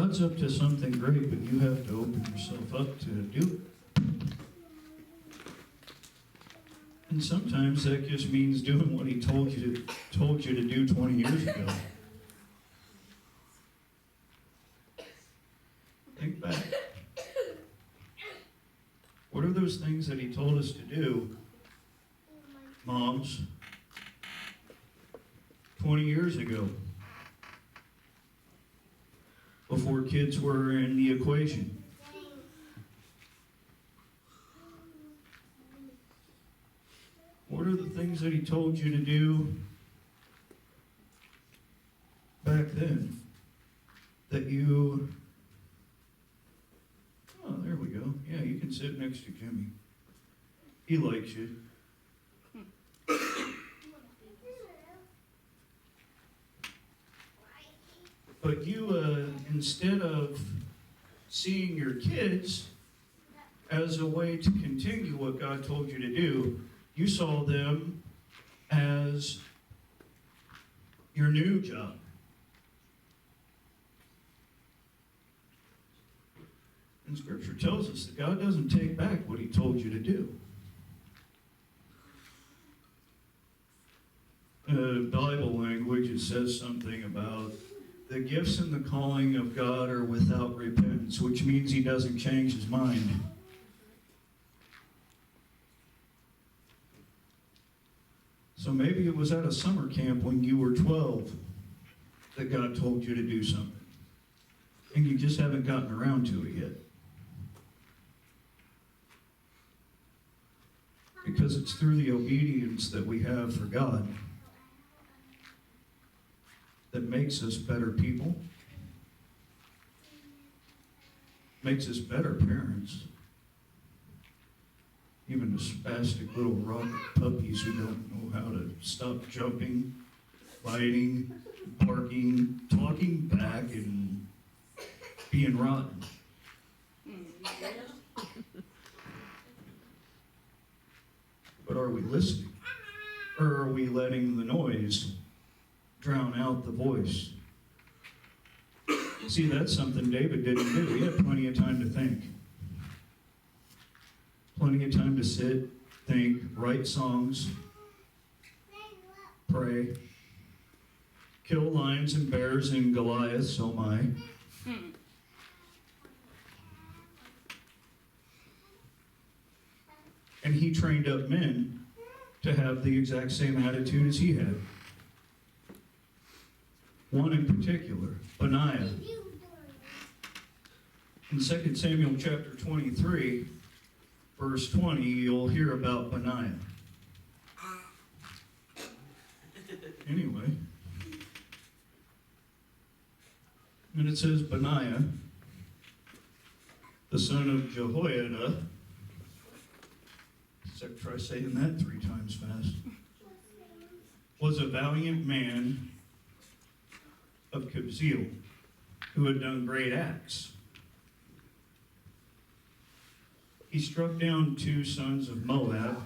God's up to something great, but you have to open yourself up to do it. And sometimes that just means doing what he told you to do 20 years ago. Think back. What are those things that he told us to do, moms, 20 years ago, before kids were in the equation? What are the things that he told you to do back then that you... Oh, there we go. Yeah, you can sit next to Jimmy. He likes you. But you, instead of seeing your kids as a way to continue what God told you to do, you saw them as your new job. And Scripture tells us that God doesn't take back what he told you to do. Bible language, it says something about the gifts and the calling of God are without repentance, which means he doesn't change his mind. So maybe it was at a summer camp when you were 12 that God told you to do something. And you just haven't gotten around to it yet. Because it's through the obedience that we have for God that makes us better people, makes us better parents, even the spastic little rocket puppies who don't know how to stop jumping, biting, barking, talking back, and being rotten. But are we listening? Or are we letting the noise drown out the voice? See, that's something David didn't do. He had plenty of time to think. Plenty of time to sit, think, write songs, pray, kill lions and bears and Goliaths, oh my. And he trained up men to have the exact same attitude as he had. One in particular, Benaiah. In 2 Samuel chapter 23, verse 20, you'll hear about Benaiah. Anyway. And it says, Benaiah, the son of Jehoiada, try saying that 3 times fast, was a valiant man of Kabzeel, who had done great acts. He struck down 2 sons of Moab.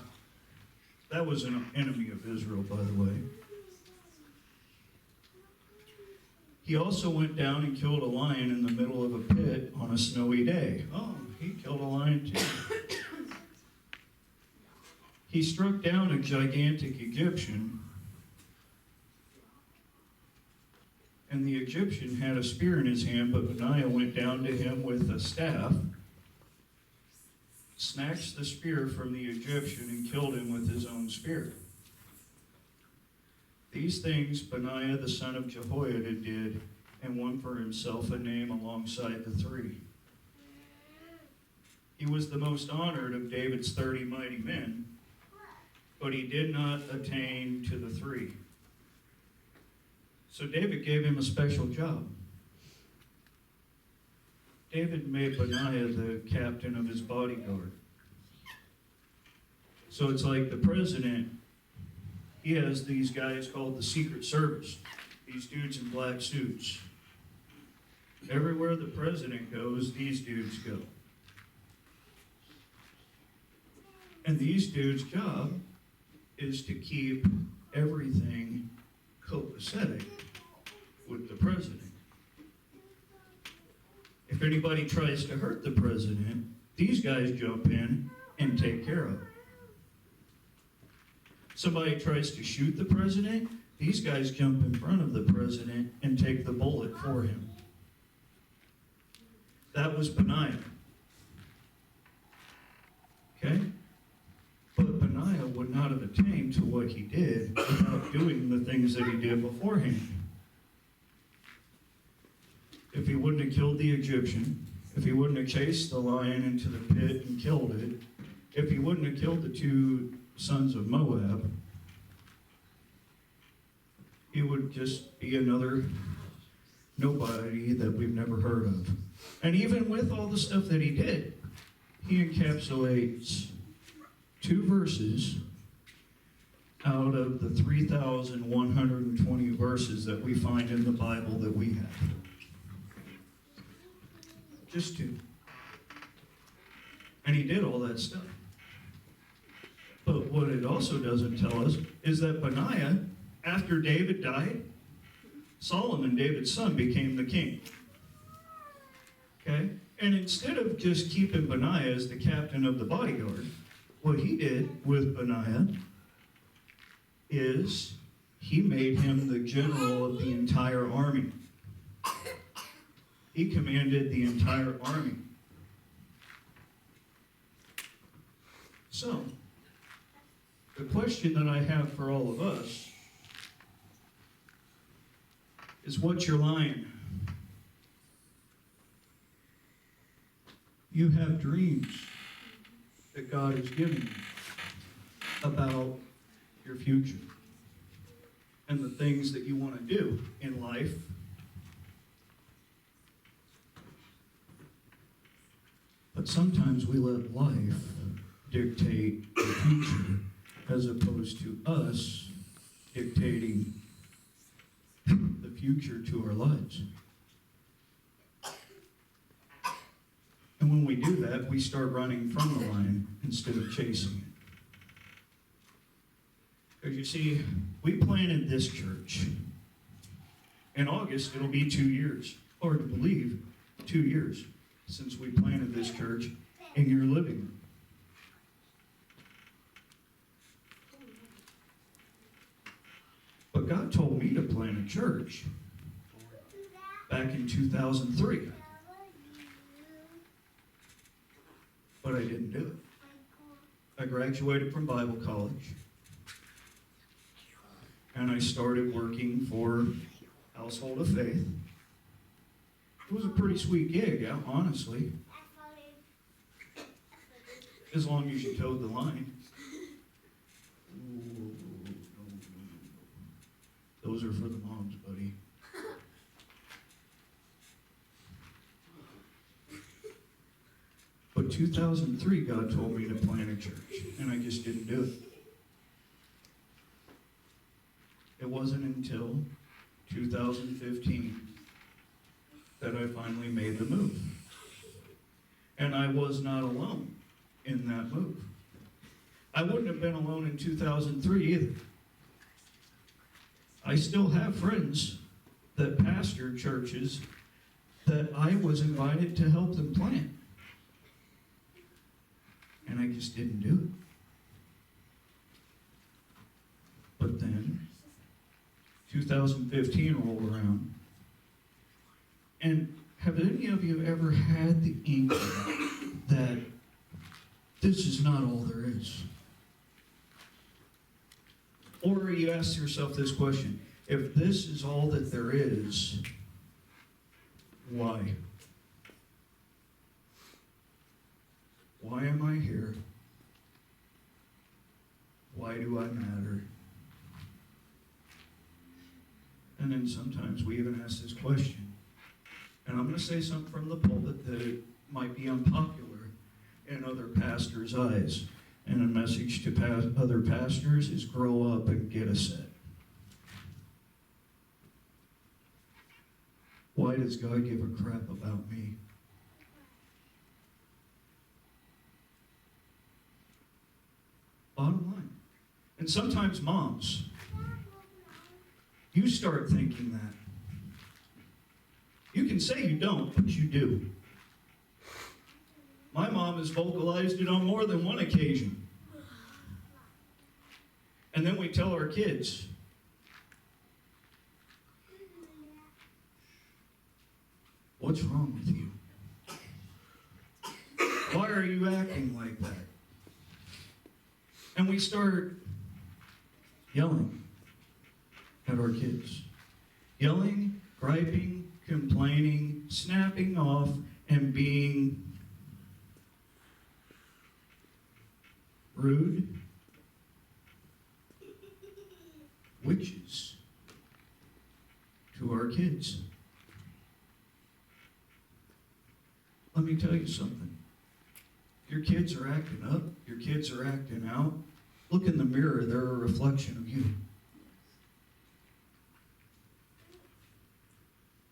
That was an enemy of Israel, by the way. He also went down and killed a lion in the middle of a pit on a snowy day. Oh, he killed a lion too. He struck down a gigantic Egyptian, and the Egyptian had a spear in his hand, but Benaiah went down to him with a staff, snatched the spear from the Egyptian, and killed him with his own spear. These things Benaiah the son of Jehoiada did, and won for himself a name alongside the 3. He was the most honored of David's 30 mighty men, but he did not attain to the 3. So David gave him a special job. David made Benaiah the captain of his bodyguard. So it's like the president, he has these guys called the Secret Service, these dudes in black suits. Everywhere the president goes, these dudes go. And these dudes' job is to keep everything copacetic with the president. If anybody tries to hurt the president, these guys jump in and take care of it. Somebody tries to shoot the president, these guys jump in front of the president and take the bullet for him. That was Benaiah. Okay? But Benaiah would not have attained to what he did without doing the things that he did beforehand. If he wouldn't have killed the Egyptian, if he wouldn't have chased the lion into the pit and killed it, if he wouldn't have killed the two sons of Moab, he would just be another nobody that we've never heard of. And even with all the stuff that he did, he encapsulates 2 verses out of the 3,120 verses that we find in the Bible that we have. Just 2. And he did all that stuff. But what it also doesn't tell us is that Benaiah, after David died, Solomon, David's son, became the king. Okay? And instead of just keeping Benaiah as the captain of the bodyguard, what he did with Benaiah is he made him the general of the entire army. He commanded the entire army. So, the question that I have for all of us is, what's your line? You have dreams that God has given you about your future and the things that you want to do in life. But sometimes we let life dictate the future as opposed to us dictating the future to our lives. And when we do that, we start running from the line instead of chasing it. Because you see, we planted this church. In August, it'll be 2 years. Hard to believe, 2 years since we planted this church in your living room. But God told me to plant a church back in 2003. But I didn't do it. I graduated from Bible college. And I started working for Household of Faith. It was a pretty sweet gig, yeah, honestly. As long as you towed the line. Those are for the moms, buddy. But 2003, God told me to plant a church, and I just didn't do it. It wasn't until 2015 that I finally made the move. And I was not alone in that move. I wouldn't have been alone in 2003 either. I still have friends that pastor churches that I was invited to help them plant. And I just didn't do it. But then 2015 rolled around. And have any of you ever had the inkling that this is not all there is? Or you ask yourself this question: if this is all that there is, why? Why am I here? Why do I matter? And then sometimes we even ask this question. And I'm going to say something from the pulpit that might be unpopular in other pastors' eyes. And a message to other pastors is grow up and get a set. Why does God give a crap about me? Bottom line. And sometimes moms, you start thinking that. You can say you don't, but you do. My mom has vocalized it on more than one occasion. And then we tell our kids, what's wrong with you? Why are you acting like that? And we start yelling at our kids. Yelling, griping, complaining, snapping off, and being rude witches to our kids. Let me tell you something. Your kids are acting up. Your kids are acting out. Look in the mirror. They're a reflection of you.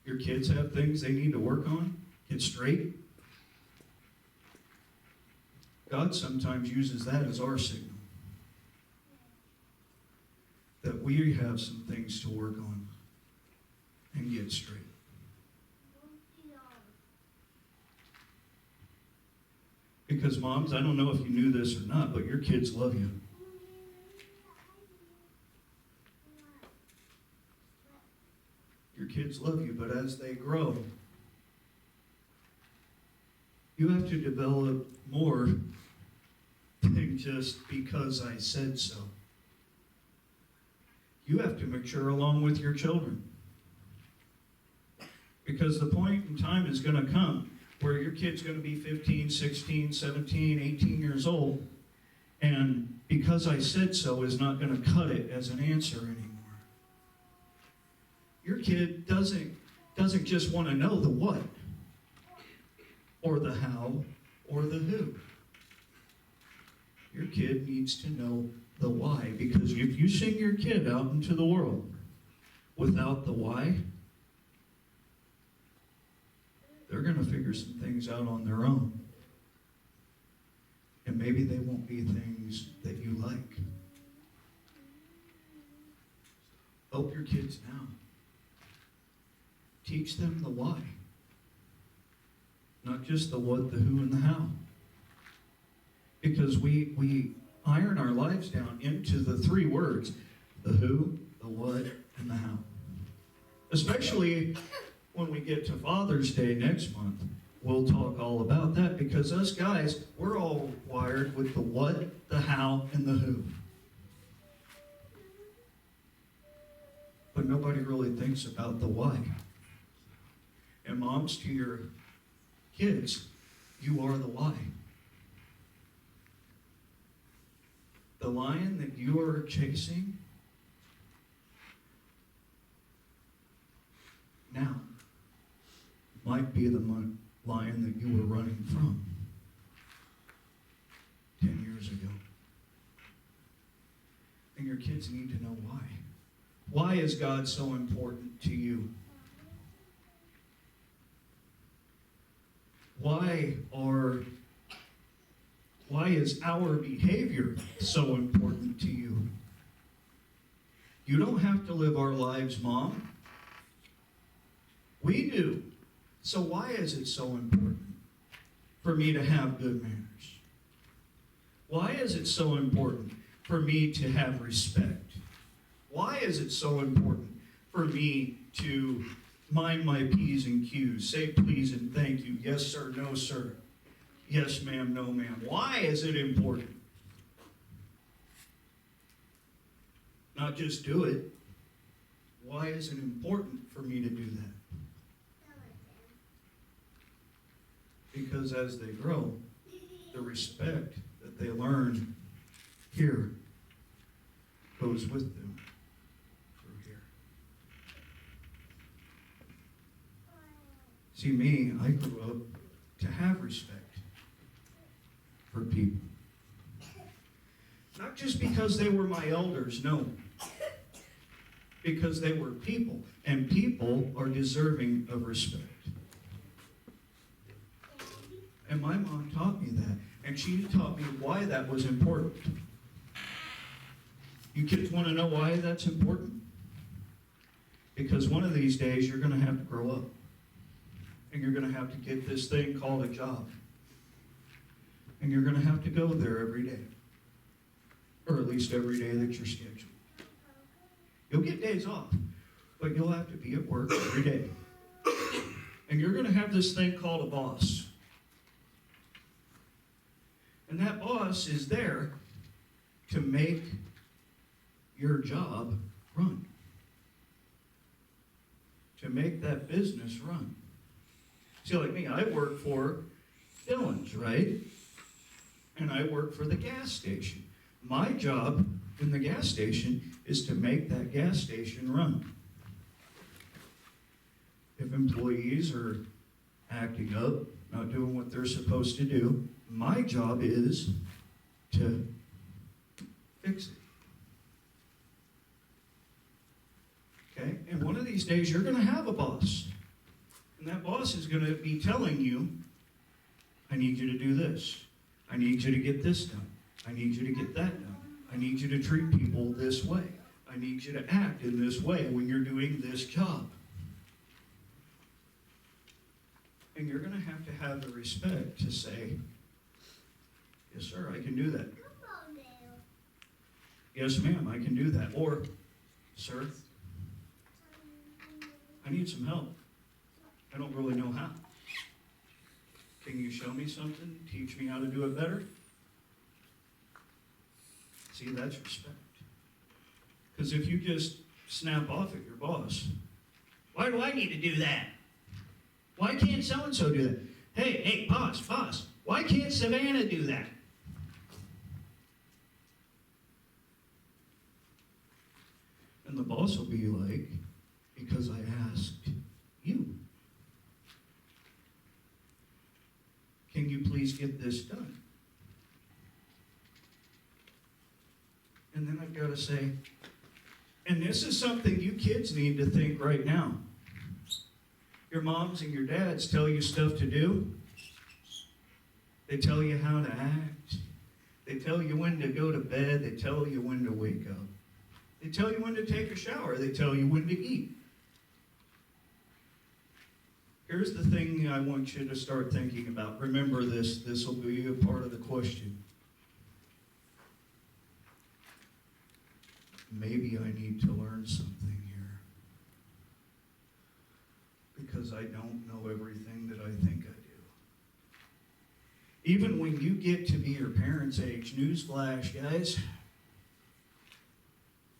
Your kids have things they need to work on, get straight. God sometimes uses that as our signal that we have some things to work on and get straight. Because moms, I don't know if you knew this or not, but your kids love you. Your kids love you, but as they grow, you have to develop more than just because I said so. You have to mature along with your children. Because the point in time is going to come where your kid's going to be 15, 16, 17, 18 years old, and because I said so is not going to cut it as an answer anymore. Your kid doesn't just want to know the what, or the how, or the who. Your kid needs to know the why, because if you send your kid out into the world without the why, they're going to figure some things out on their own. And maybe they won't be things that you like. Help your kids now. Teach them the why. Not just the what, the who, and the how. Because we iron our lives down into the three words: the who, the what, and the how. Especially when we get to Father's Day next month, we'll talk all about that, because us guys, we're all wired with the what, the how, and the who. But nobody really thinks about the why. And moms, to your kids, you are the why. The lion that you are chasing now might be the lion that you were running from 10 years ago. And your kids need to know why. Why is God so important to you? Why is our behavior so important to you? You don't have to live our lives, Mom. We do. So why is it so important for me to have good manners? Why is it so important for me to have respect? Why is it so important for me to mind my P's and Q's, say please and thank you, yes sir, no sir, yes ma'am, no ma'am? Why is it important? Not just do it. Why is it important for me to do that? Because as they grow, the respect that they learn here goes with them through here. See, me, I grew up to have respect for people. Not just because they were my elders, no. Because they were people, and people are deserving of respect. And my mom taught me that, and she taught me why that was important. You kids want to know why that's important? Because one of these days you're going to have to grow up, and you're going to have to get this thing called a job. And you're going to have to go there every day. Or at least every day that you're scheduled. You'll get days off, but you'll have to be at work every day. And you're going to have this thing called a boss. And that boss is there to make your job run. To make that business run. See, like me, I work for Dillon's, right? And I work for the gas station. My job in the gas station is to make that gas station run. If employees are acting up, not doing what they're supposed to do, my job is to fix it. Okay? And one of these days you're going to have a boss. And that boss is going to be telling you, I need you to do this. I need you to get this done. I need you to get that done. I need you to treat people this way. I need you to act in this way when you're doing this job. And you're going to have the respect to say, yes, sir, I can do that. Yes, ma'am, I can do that. Or, sir, I need some help. I don't really know how. Can you show me something? Teach me how to do it better? See, that's respect. Because if you just snap off at your boss, why do I need to do that? Why can't so-and-so do that? Hey, boss, why can't Savannah do that? And the boss will be like, because I asked you. Can you please get this done? And then I've got to say, and this is something you kids need to think right now. Your moms and your dads tell you stuff to do. They tell you how to act. They tell you when to go to bed. They tell you when to wake up. They tell you when to take a shower. They tell you when to eat. Here's the thing I want you to start thinking about. Remember this. This will be a part of the question. Maybe I need to learn something here. Because I don't know everything that I think I do. Even when you get to be your parents' age, newsflash, guys,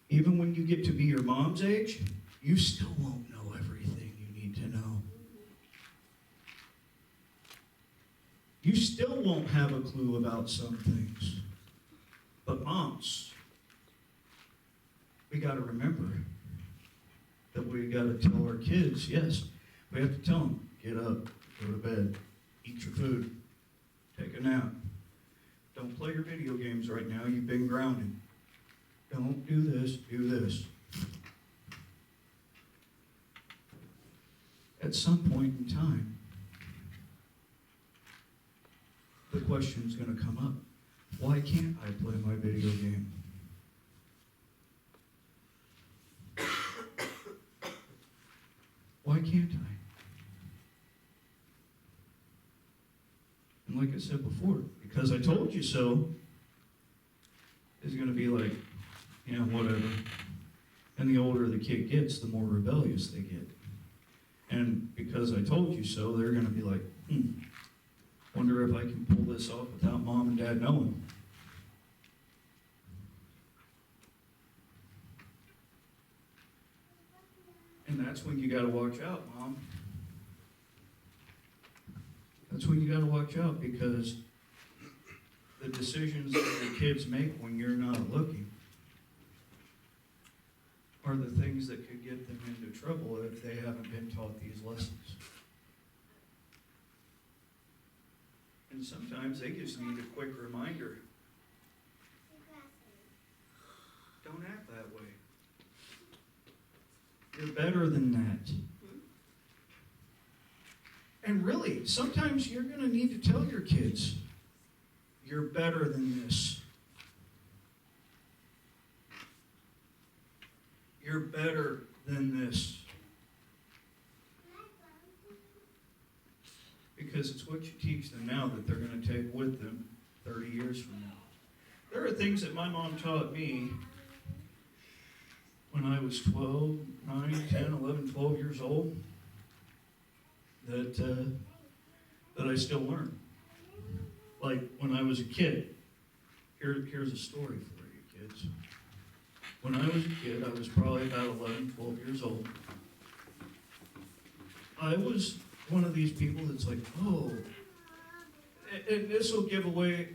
even when you get to be your mom's age, you still won't know everything you need to know. You still won't have a clue about some things. But moms, we got to remember that we got to tell our kids, yes, we have to tell them, get up, go to bed, eat your food, take a nap. Don't play your video games right now, you've been grounded. Don't do this, do this. At some point in time, the question's going to come up. Why can't I play my video game? Why can't I? And like I said before, because I told you so, is going to be like, yeah, whatever. And the older the kid gets, the more rebellious they get. And because I told you so, they're going to be like, wonder if I can pull this off without mom and dad knowing. And that's when you got to watch out, Mom. That's when you got to watch out, because the decisions that your kids make when you're not looking are the things that could get them into trouble if they haven't been taught these lessons. And sometimes they just need a quick reminder. Don't act that way. You're better than that. And really, sometimes you're going to need to tell your kids, you're better than this. You're better than this. Because it's what you teach them now that they're going to take with them 30 years from now. There are things that my mom taught me when I was 12, 9, 10, 11, 12 years old that I still learn. Like when I was a kid. Here's a story for you kids. When I was a kid, I was probably about 11, 12 years old. I was one of these people that's like, oh, and this will give away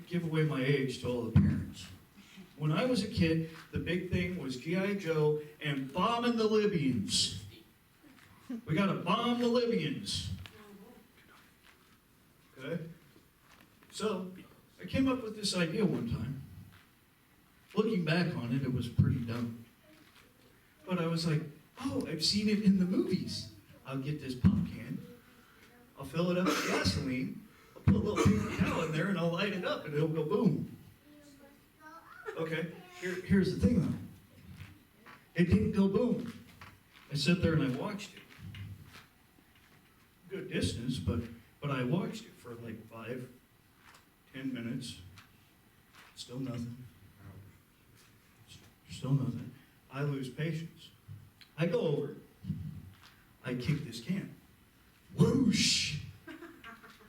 my age to all the parents. When I was a kid, the big thing was G.I. Joe and bombing the Libyans. We got to bomb the Libyans. Okay? So, I came up with this idea one time. Looking back on it, it was pretty dumb. But I was like, oh, I've seen it in the movies. I'll get this pop can. I'll fill it up with gasoline. I'll put a little paper towel in there and I'll light it up and it'll go boom. Okay, here's the thing though. It didn't go boom. I sat there and I watched it. Good distance, but I watched it for like 5, 10 minutes. Still nothing. Still nothing. I lose patience. I go over. I kick this can. Whoosh!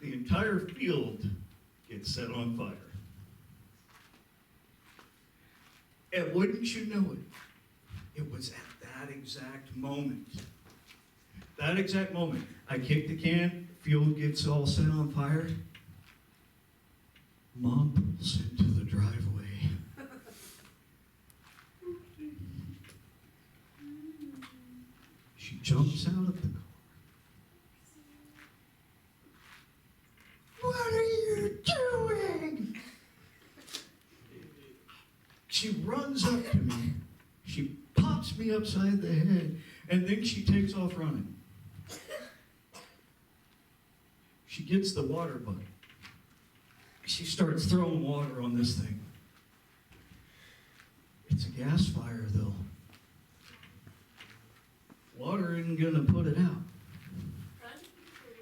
The entire field gets set on fire. And wouldn't you know it, it was at that exact moment. That exact moment. I kick the can, field gets all set on fire. Mom pulls into the driveway. She jumps out of the car. What are you doing? She runs up to me. She pops me upside the head, and then she takes off running. She gets the water bucket. She starts throwing water on this thing. It's a gas fire, though. Water isn't gonna put it out.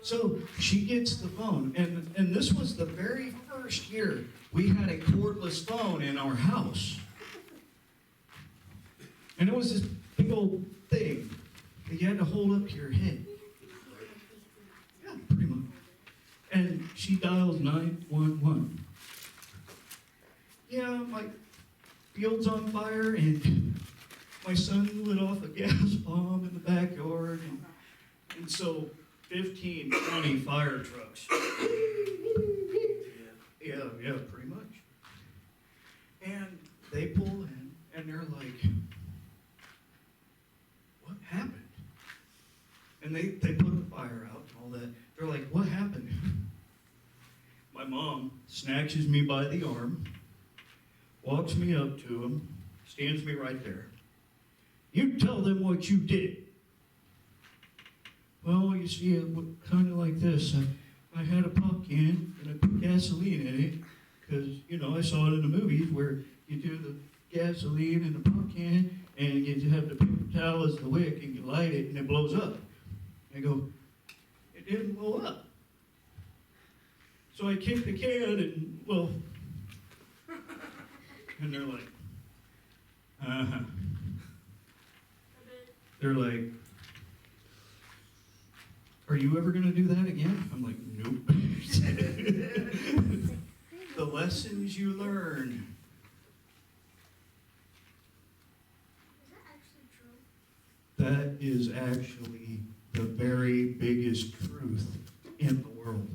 So she gets the phone, and this was the very first year we had a cordless phone in our house. And it was this big old thing that you had to hold up to your head. Yeah, pretty much. And she dials 911. Yeah, my field's on fire, and my son lit off a gas bomb in the backyard, and so 15, 20 fire trucks. Yeah, pretty much. And they pull in, and they're like, what happened? And they put the fire out and all that. They're like, what happened? My mom snatches me by the arm, walks me up to him, stands me right there. You tell them what you did. Well, you see, it kind of like this. I had a pop can, and I put gasoline in it, because, I saw it in the movies where you do the gasoline in the pop can, and you have the paper towel as the wick, and you light it, and it blows up. I go, it didn't blow up. So I kick the can, and, and they're like, uh-huh. They're like, are you ever going to do that again? I'm like, nope. The lessons you learn. That is actually the very biggest truth in the world.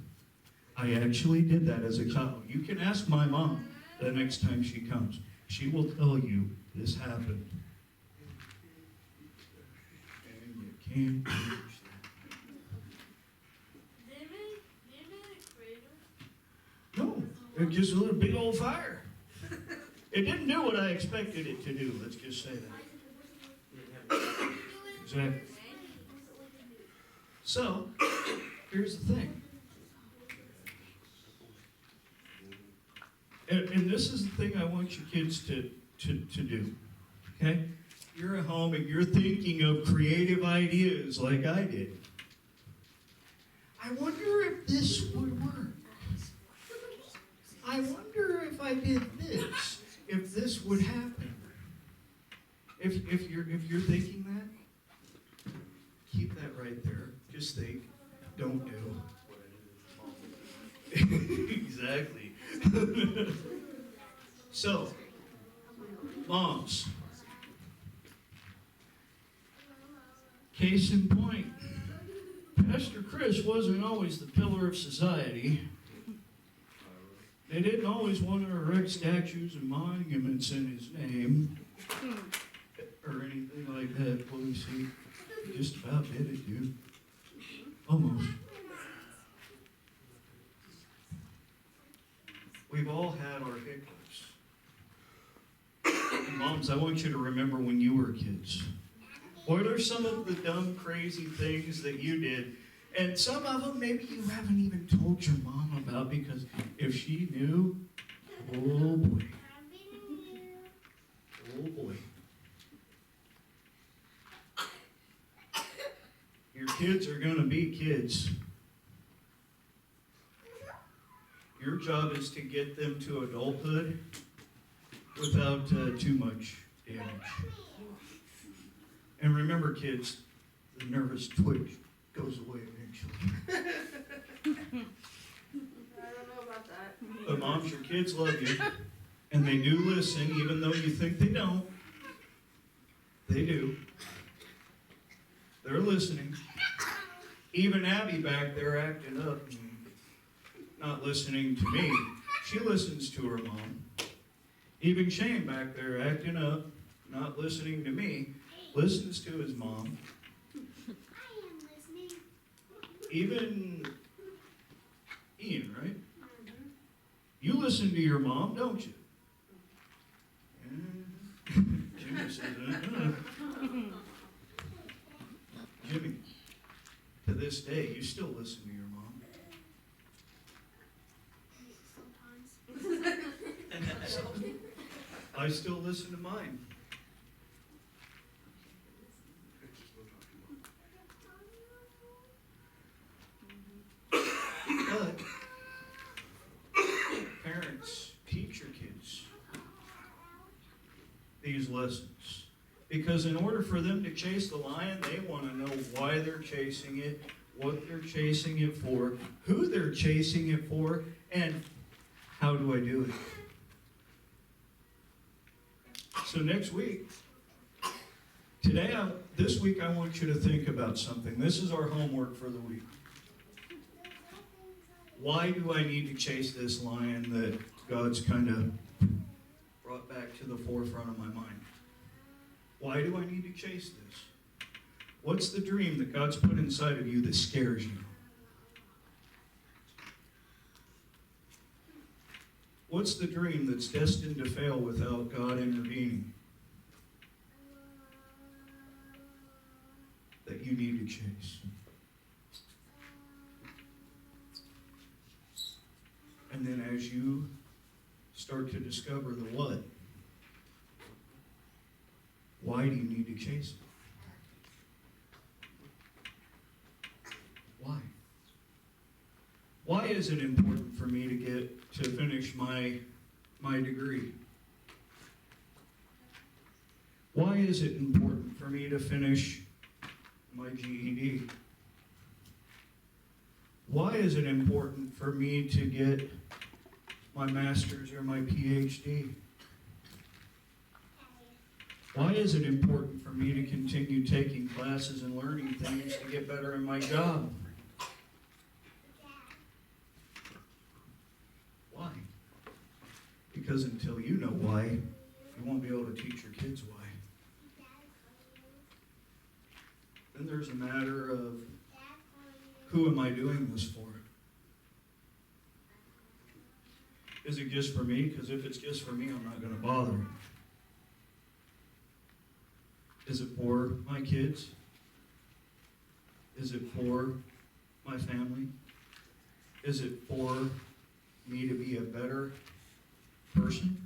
I actually did that as a child. You can ask my mom the next time she comes. She will tell you this happened. And you can't change that. No, it just lit a big old fire. It didn't do what I expected it to do, let's just say that. Exactly. So, here's the thing. And this is the thing I want you kids to do, okay? You're at home and you're thinking of creative ideas like I did. I wonder if this would work. I wonder if I did this, if this would happen. If you're thinking that, keep that right there. Just think. Don't do. Exactly. So, moms. Case in point, Pastor Chris wasn't always the pillar of society. They didn't always want to erect statues and monuments in his name or anything like that. Well, you see, he just about did it, dude. Almost. We've all had our hiccups. And moms, I want you to remember when you were kids. What are some of the dumb, crazy things that you did? And some of them maybe you haven't even told your mom about, because if she knew, oh boy. Oh boy. Your kids are going to be kids. Your job is to get them to adulthood without too much damage. And remember, kids, the nervous twitch goes away eventually. I don't know about that. But moms, your kids love you, and they do listen, even though you think they don't. They do. They're listening. Even Abby back there acting up and not listening to me. She listens to her mom. Even Shane back there acting up, not listening to me, listens to his mom. I am listening. Even Ian, right? You listen to your mom, don't you? Yeah. Jimmy says, Jimmy, to this day, you still listen to your mom. Sometimes. I still listen to mine. But parents, teach your kids these lessons. Because in order for them to chase the lion, they want to know why they're chasing it, what they're chasing it for, who they're chasing it for, and how do I do it? So next week, this week I want you to think about something. This is our homework for the week. Why do I need to chase this lion that God's kind of brought back to the forefront of my mind? Why do I need to chase this? What's the dream that God's put inside of you that scares you? What's the dream that's destined to fail without God intervening? That you need to chase. And then as you start to discover the what, why do you need to chase it? Why? Why is it important for me to finish my degree? Why is it important for me to finish my GED? Why is it important for me to get my master's or my PhD? Why is it important for me to continue taking classes and learning things to get better in my job? Why? Because until you know why, you won't be able to teach your kids why. Then there's a matter of, who am I doing this for? Is it just for me? Because if it's just for me, I'm not going to bother. Is it for my kids? Is it for my family? Is it for me to be a better person?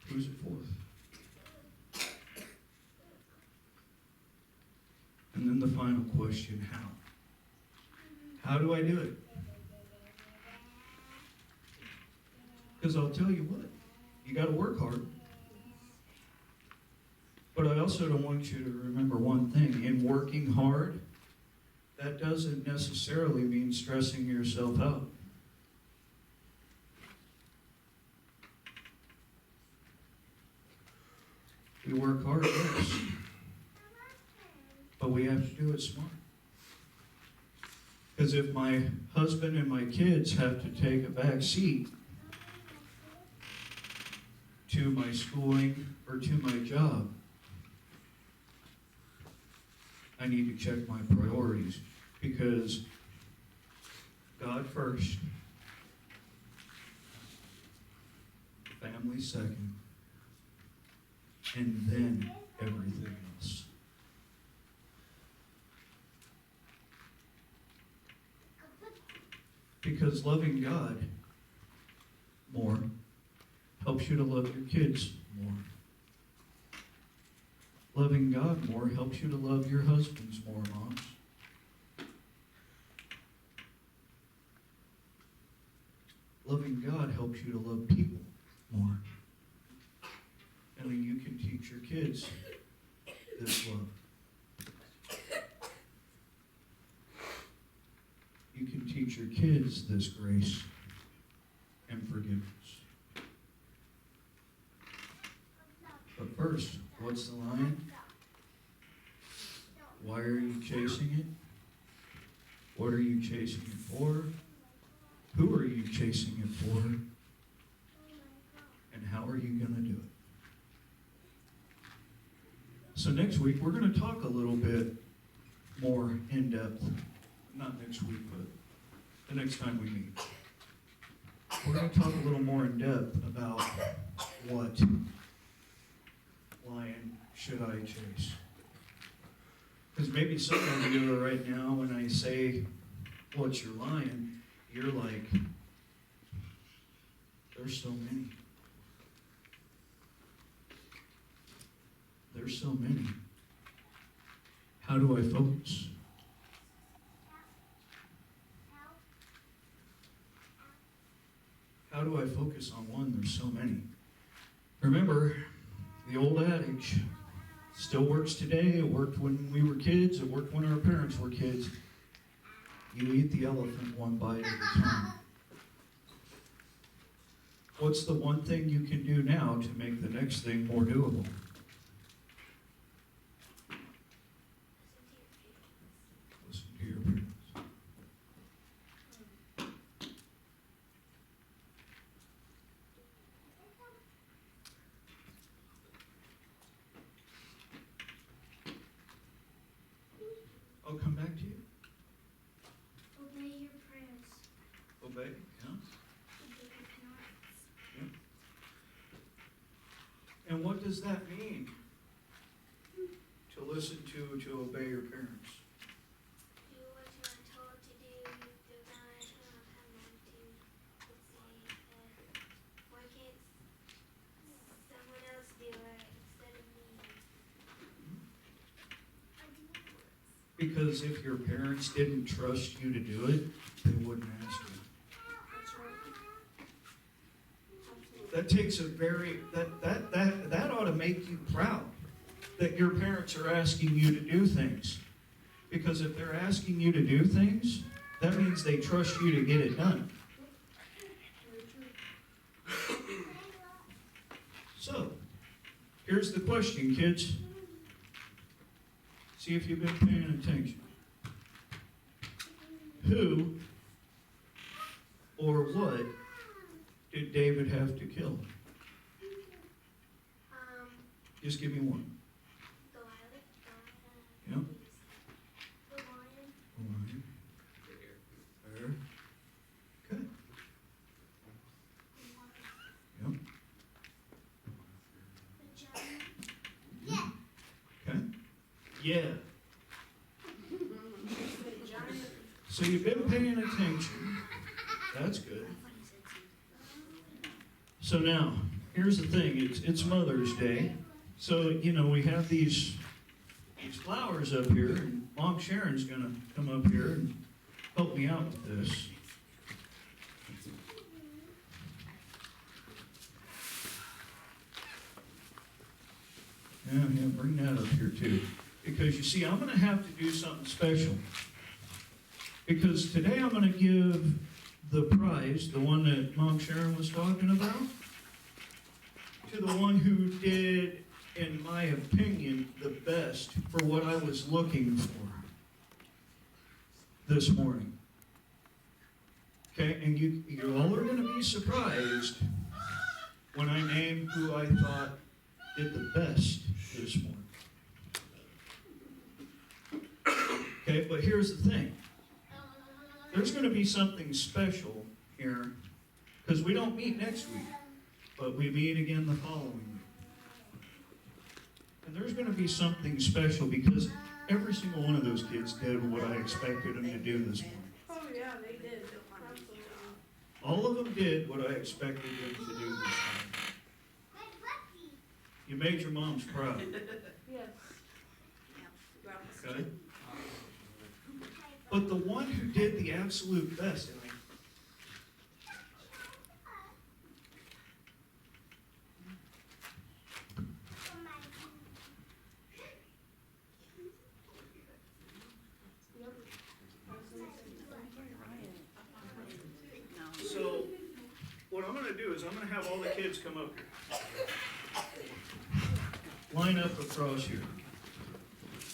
Who's it for? And then the final question, how? How do I do it? Because I'll tell you what, you got to work hard. But I also don't want you to remember one thing. In working hard, that doesn't necessarily mean stressing yourself out. We work hard, yes. But we have to do it smart. Because if my husband and my kids have to take a back seat to my schooling or to my job, I need to check my priorities, because God first, family second, and then everything else. Because loving God more helps you to love your kids more. Loving God more helps you to love your husbands more, moms. Loving God helps you to love people more. And then you can teach your kids this love. You can teach your kids this grace and forgiveness. But first, what's the line? Why are you chasing it? What are you chasing it for? Who are you chasing it for? And how are you going to do it? So next week, we're going to talk a little bit more in depth. Not next week, but the next time we meet. We're going to talk a little more in depth about what lion should I chase. Because maybe some of you are right now, when I say, what's your lion, you're like, there's so many. There's so many. How do I focus? How do I focus on one? There's so many. Remember, the old adage still works today. It worked when we were kids. It worked when our parents were kids. You eat the elephant one bite at a time. What's the one thing you can do now to make the next thing more doable? Listen to your parents. I'll come back to you. Obey your prayers. Obey, yeah. Obey your parents. And what does that mean? To listen to obey your parents. Do what you are told to do. Do not have them to say, why can't someone else do it instead of me? Because if your parents didn't trust you to do it, they wouldn't ask you. That's right. Absolutely. That takes a very, that ought to make you proud that your parents are asking you to do things. Because if they're asking you to do things, that means they trust you to get it done. Very true. So, here's the question, kids. See if you've been paying attention. Who or what did David have to kill? Just give me one. Yep. The lion. Lion. Bear. Okay. Yep. The giant. Okay. Yeah. The giant. So you've been paying attention. That's good. So now, here's the thing. It's Mother's Day. So, we have these flowers up here, and Mom Sharon's going to come up here and help me out with this. Yeah, bring that up here too. Because you see, I'm gonna have to do something special. Because today I'm gonna give the prize, the one that Mom Sharon was talking about, to the one who did, in my opinion, the best for what I was looking for this morning. Okay, and you all are gonna be surprised when I name who I thought did the best this morning. Okay, but here's the thing. There's going to be something special here, because we don't meet next week, but we meet again the following week. And there's going to be something special because every single one of those kids did what I expected them to do this morning. Oh, yeah, they did. Absolutely. All of them did what I expected them to do this morning. You made your moms proud, Yes. okay? But the one who did the absolute best, and so what I'm going to do is I'm going to have all the kids come up here. Line up across here.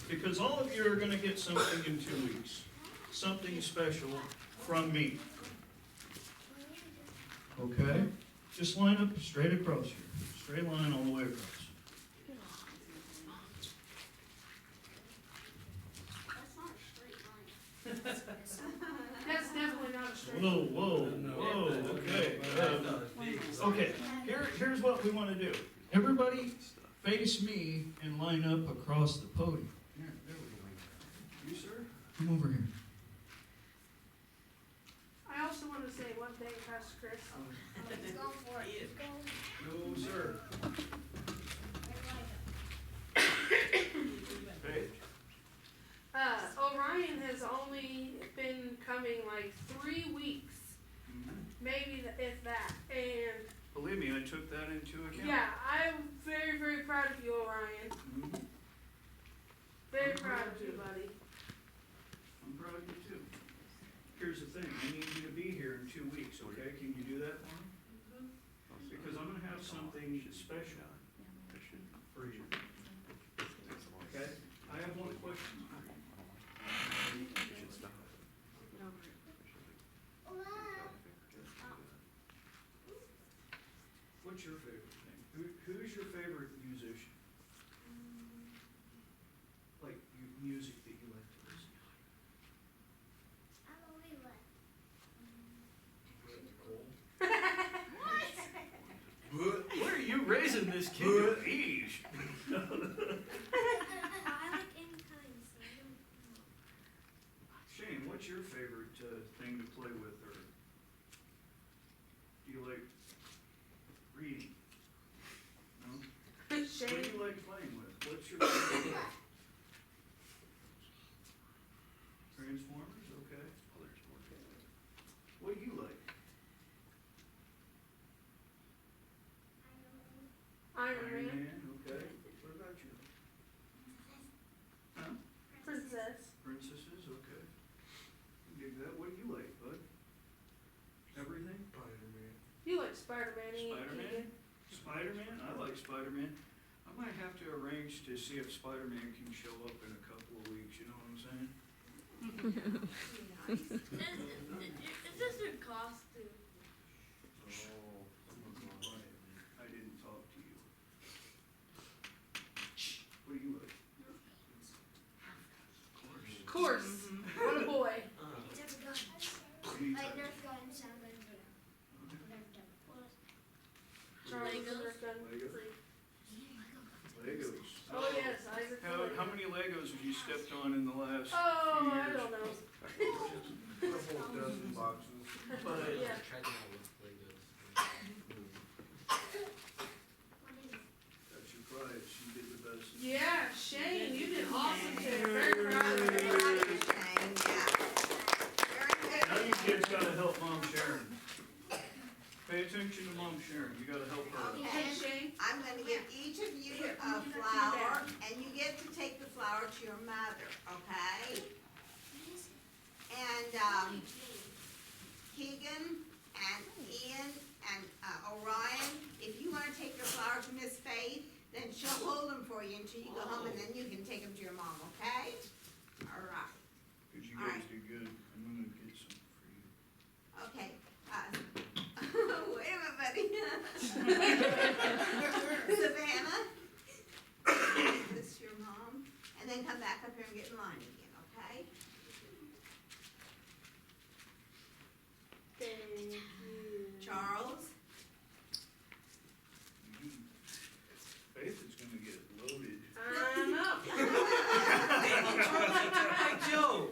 Because all of you are going to get something in 2 weeks. Something special from me. Okay? Just line up straight across here. Straight line all the way across. That's definitely not a straight. Whoa, okay. Okay, here's what we want to do. Everybody face me and line up across the podium. There we go. You, sir? Come over here. I also want to say one thing, Pastor Chris. Go for it. No, sir. Okay. Orion has only been coming like 3 weeks, maybe if that. And Believe me, I took that into account. yeah, I'm very, very proud of you, Orion. Mhm. Very proud of you, buddy. I'm proud of you too. Here's the thing, I need you to be here in 2 weeks, okay? Can you do that for me? Because I'm gonna have something special for you. Okay? I have one question. What's your favorite thing? Who's your favorite musician? Like music that you like to listen to? Where are you raising this kid of age? I like any kind, so I don't know. Shane, what's your favorite thing to play with, or do you like reading? No? What do Shane, you like playing with? What's your favorite? Transformers, okay. What do you like? Iron Man, okay. What about you? Huh? Princess. Princesses, okay. Dig that. What do you like, bud? Everything? You like Spider-Man, Spider-Man? Spider-Man? I like Spider-Man. I might have to arrange to see if Spider-Man can show up in a couple of weeks, you know what I'm saying? Is this your costume? Oh, I didn't talk to you. What do you like? Of course. What a boy. Nerf gun. What do you Like like? Nerf gun, sound gun, Nerf gun. Charles Nerf gun. Legos? Free. Legos. Oh yes, Isaac. How many Legos have you stepped on in the last Oh, few I years? don't know. Dozen boxes. Yeah. That's your prize. You did the best. Yeah, Shane, you did awesome today. Very proud of you. Very help Mom Sharon. Pay attention to Mom Sharon, you gotta help her. Okay, Shane? I'm gonna give each of you a flower, and you get to take the flower to your mother, okay? And, Keegan and Ian and Orion, if you wanna take your flower to Miss Faith, then she'll hold them for you until you go home, and then you can take them to your mom, okay? All right, Cause you All guys right. do good, I'm gonna get some for you. okay. Wait a minute, buddy. Savannah, this is your mom, and then come back up here and get in line again, okay? Thank you. Charles, Faith is gonna get loaded. I know. Joe.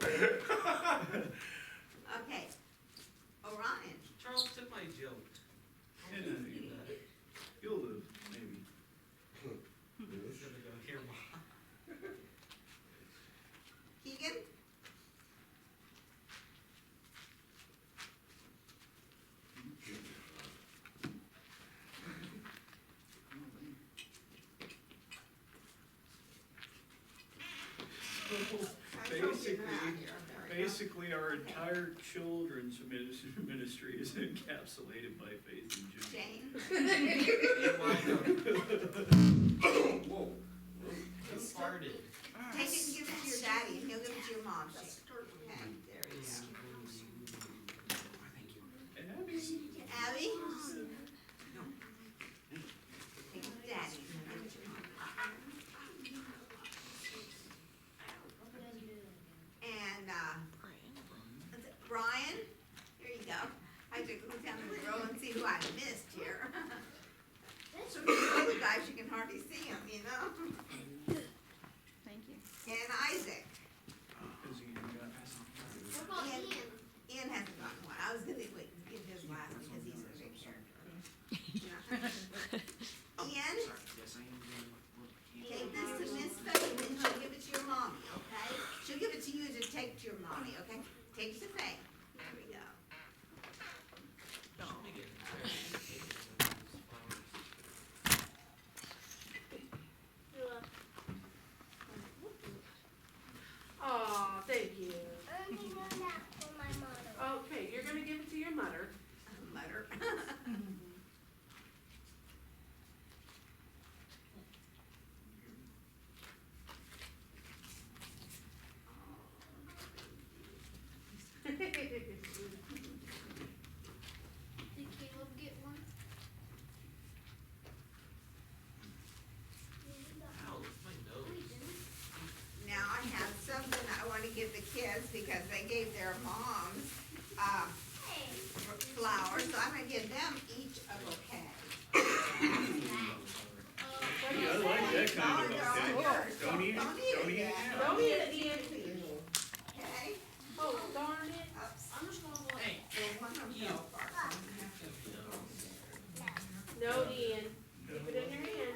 okay. Orion, Charles took my joke. And you'll live, maybe. He's gonna go here, Mom. Keegan, Basically, our entire children's ministry is encapsulated by Faith and Jim. Jane, Whoa. Who farted? take it and give it to your daddy, and he'll give it to your mom. Okay, there we go. Abby? Take it to daddy. Give it to your mom. And, Brian, here you go. I took a look down the row and see who I missed here. So these other guys, you can hardly see them, you know? Thank you. And Isaac. Is he got- What about Ian, Ian? Ian hasn't gotten one. I was gonna wait and give his last because he's a big character. Ian, take this to Miss Faith and then she'll give it to your mommy, okay? She'll give it to you to take to your mommy, okay? Take it to Faith. There we go. Aw, thank you. I'm gonna go back for my mother. Okay, you're gonna give it to your mother. Mutter. Did Caleb get one? Ow, my nose. Now I have something I wanna give the kids because they gave their moms, Hey. flowers, so I'm gonna give them each a bouquet. Yeah, I like that kind of bouquet. Don't eat it, Don't eat don't it eat it yet. now. Don't eat it, Ian. Okay? Oh, darn it. Oops. I'm just gonna go. Hey. Well, one of them fell apart, so I'm gonna have to- No, Ian. Keep it in your hand.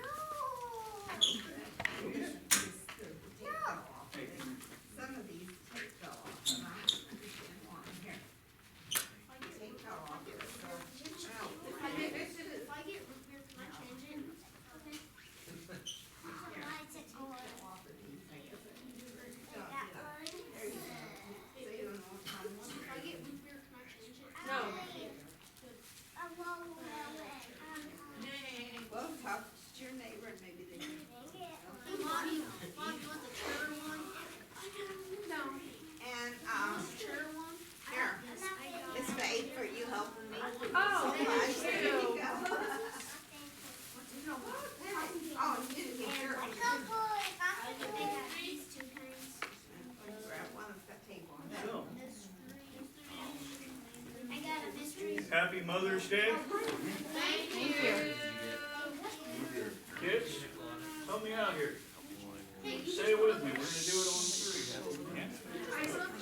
Some of these tape fell off, and I understand why. Here. Tape fell off here, so. If I get root beer, can I change it? Okay. That one. There you go. So you don't know what kind of one. If I get root beer, can I change it? No. Well, talk to your neighbor and maybe they can. Mom, you want the cheddar one? No. And, Cheddar one? here, Miss Faith, for you helping me. Oh, So much. thank There you you. go. Oh, you didn't get yours. Grab one of that tape on there. So, I got a mystery. happy Mother's Day, Thank you. kids. Help me out here. Say it with me, we're gonna do it on three. I